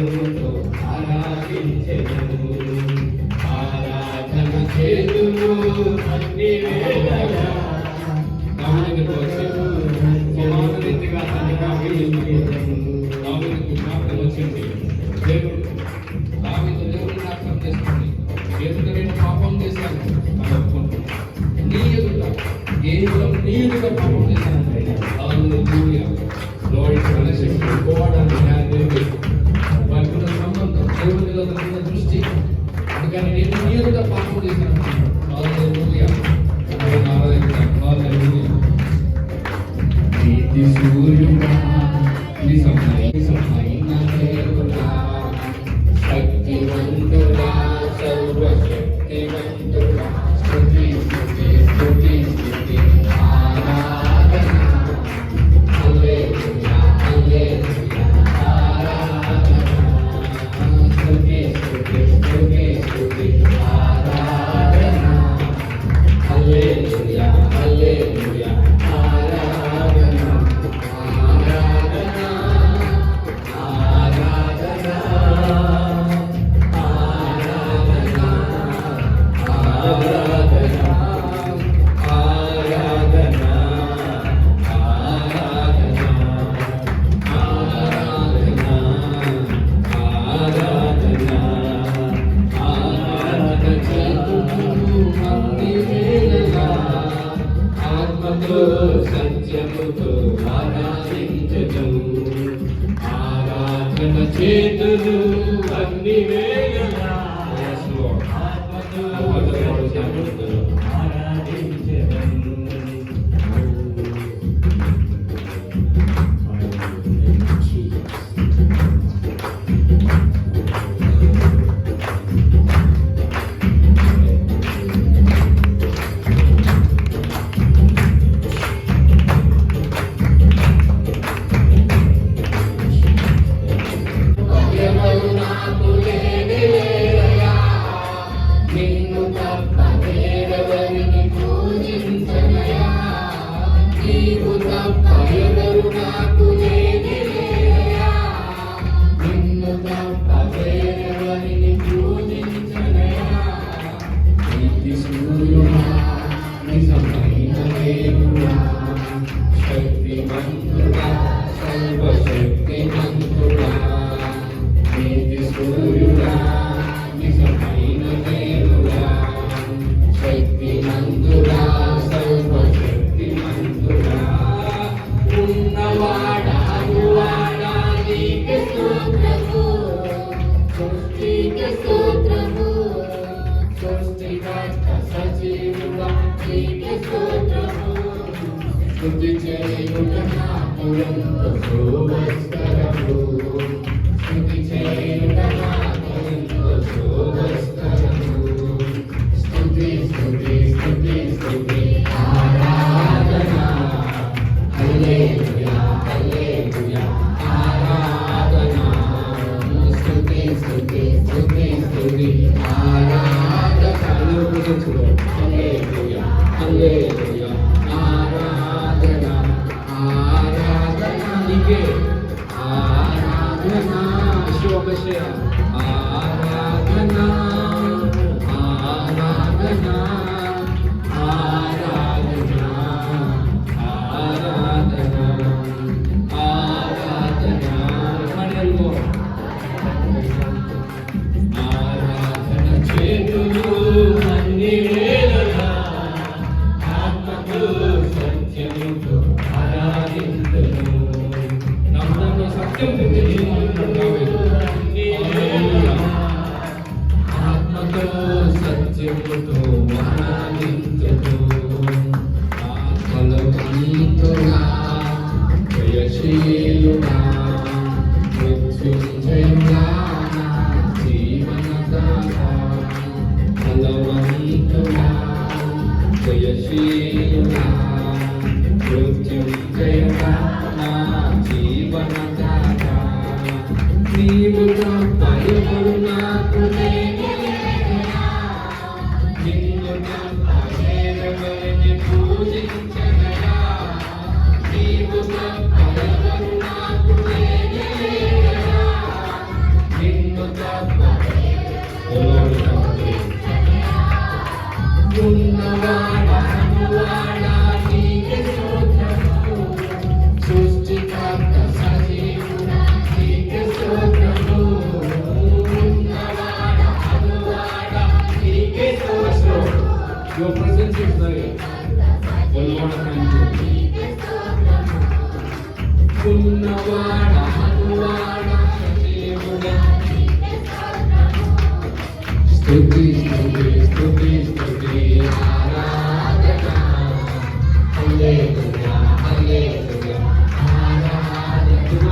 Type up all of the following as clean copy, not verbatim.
హృదయముతో ఆరాధించెదము. ఆరాధన చేతుము అన్ని వేళలా. దావీదుకు సమాన రీతిగా దావీదుకు జ్ఞాపకం వచ్చింది. దేవుడు దేవుడిని జ్ఞాపకం చేసుకుని ఎదుట నేను పాపం చేశాను అని ఒప్పుకుంటున్నాను. నీ ఎదుట కేవలం నీ ఎదుట పాపం చేశానంటే వారికి సంబంధం దేవునిలో దృష్టి. అందుకని నేను నీ ఎదుట పాపం చేశాను. నీతి సూర్యుడా శక్తివంతుడా సర్వశక్తివంతుడా స్తుతి స్తుతి స్తుతి స్తుతి ఆరాధన. హల్లెలూయా హల్లెలూయా ఆరాధన. స్తుతి స్తుతి స్తుతి స్తుతి ఆరాధన. హల్లెలూయా హల్లెలూయా ఆరాధన. ఆరాధన ఆరాధన సత్యముతో ఆరాధించదము. ఆరాధన చేతులు అన్ని వేళలా ఆత్మతో సత్యముతో ఆరాధించదము. శక్తివంతుడా సర్వశక్తివంతుడా నీతి సూర్యుడా నిజమైన దేవుడా. శక్తివంతుడా సర్వశక్తివంతుడా ఉన్నవాడా అనువాడా నీకే స్తోత్రము. సృష్టికి స్తోత్రము. సృష్టికర్త సజీవుడా నీకే స్తోత్రము. స్తుతి చేయుట నాకు ఎంతో శోభస్కరము. స్తుతి చేయుట నాకు ఎంతో శోభస్కరము. స్తుతి స్తుతి స్తుతి స్తుతి ఆరాధన. హల్లెలూయా హల్లెలూయా ఆరాధన. స్తుతి స్తుతి స్తుతి స్తుతి ఆరాధన. హల్లెలూయా హల్లెలూయా ఆరాధన. ఆరాధన నీకే ఆరాధన. శోభశయ ఆరాధన ఆరాధన ఆరాధన ఆరాధన ఆరాధన. మనలో ఆరాధన చేతులు అన్ని వేళలా ఆత్మతో సత్యముతో ఆరాధించును. నమ్మకంలో సత్యం పరిశుద్ధాత్మ ఓ లార్డ్ ఉన్నవాడా అనువాడా నీకే స్తోత్రము సృష్టికర్త సజీవుడా నీకే స్తోత్రము ఉన్నవాడా అనువాడా నీకే స్తోత్రము. Your presence is there. Oh Lord, thank you. ఉన్నవాడా అనువాడా సజీవుడా స్తుతి స్తుతి స్తుతి స్తుతి ఆరాధన హల్లెలూయా హల్లెలూయా ఆరాధన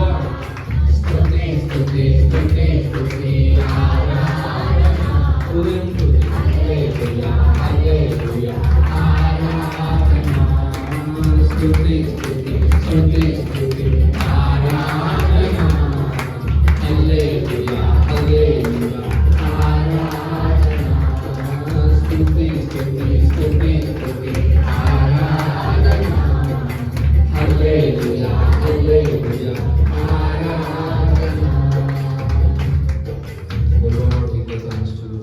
స్తుతి స్తుతి స్తుతి స్తుతి ఆరాధన హృదయం స్తుతి హల్లెలూయా హల్లెలూయా ఆరాధన స్తుతి స్తుతి స్తుతి స్తుతి ఆరాధన హల్లెలూయా హల్లెలూయా స్తుతి స్తుతి స్తుతి స్తుతి ఆరాధన హల్లెలూయా హల్లెలూయా ఆరాధన. O Lord, we give thanks to you.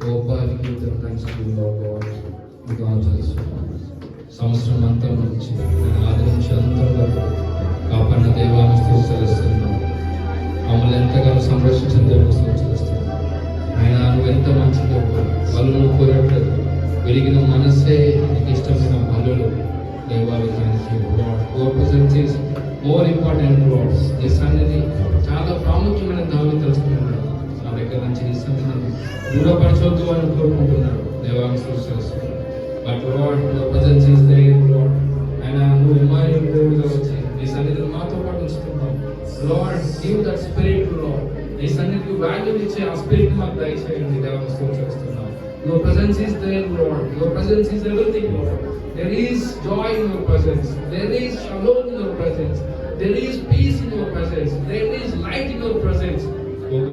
O God, we give thanks to you, Lord God. We God bless you. సంవత్సరం అంతా నుంచి ఆది నుంచి అంతం వరకు కాపాడిన దేవాన్ని స్తుతిస్తున్నాం. మమ్మల్ని ఎంతగానో సంరక్షించిన దేవుని స్తుతిస్తున్నాం. ఆయన నువ్వు ఎంత మంచి దేవుడు, బలులను కోరట్లేదు, వెలిగిన మనస్సే నీకు ఇష్టమైన బలులు. దేవాలు మోర్ ఇంపార్టెంట్ లార్డ్స్. నీ సన్నిధి చాలా ప్రాముఖ్యమైన దాన్ని తెలుసుకున్నాడు. నా దగ్గర నుంచి నీ సన్నిధిని దూరపరచొద్దు అని కోరుకుంటున్నాడు దేవాన్ని స్తుతిస్తున్నాం. But Lord your presence is there Lord. ఆయన నువ్వు ఇమ్మానుయేల్ దేవుడిగా వచ్చి నీ సన్నిధిని మాతో పాటు ఉంచుతున్నావు. Lord give that spirit Lord. నీ సన్నిధికి వాల్యూ ఇచ్చే ఆ స్పిరిట్ మాకు దయచేయండి దేవాన్ని స్తుతిస్తున్నాం. Your presence is there Lord. Your presence is everything Lord. There is joy in your presence. There is shalom in your presence. There is peace in your presence. There is light in your presence.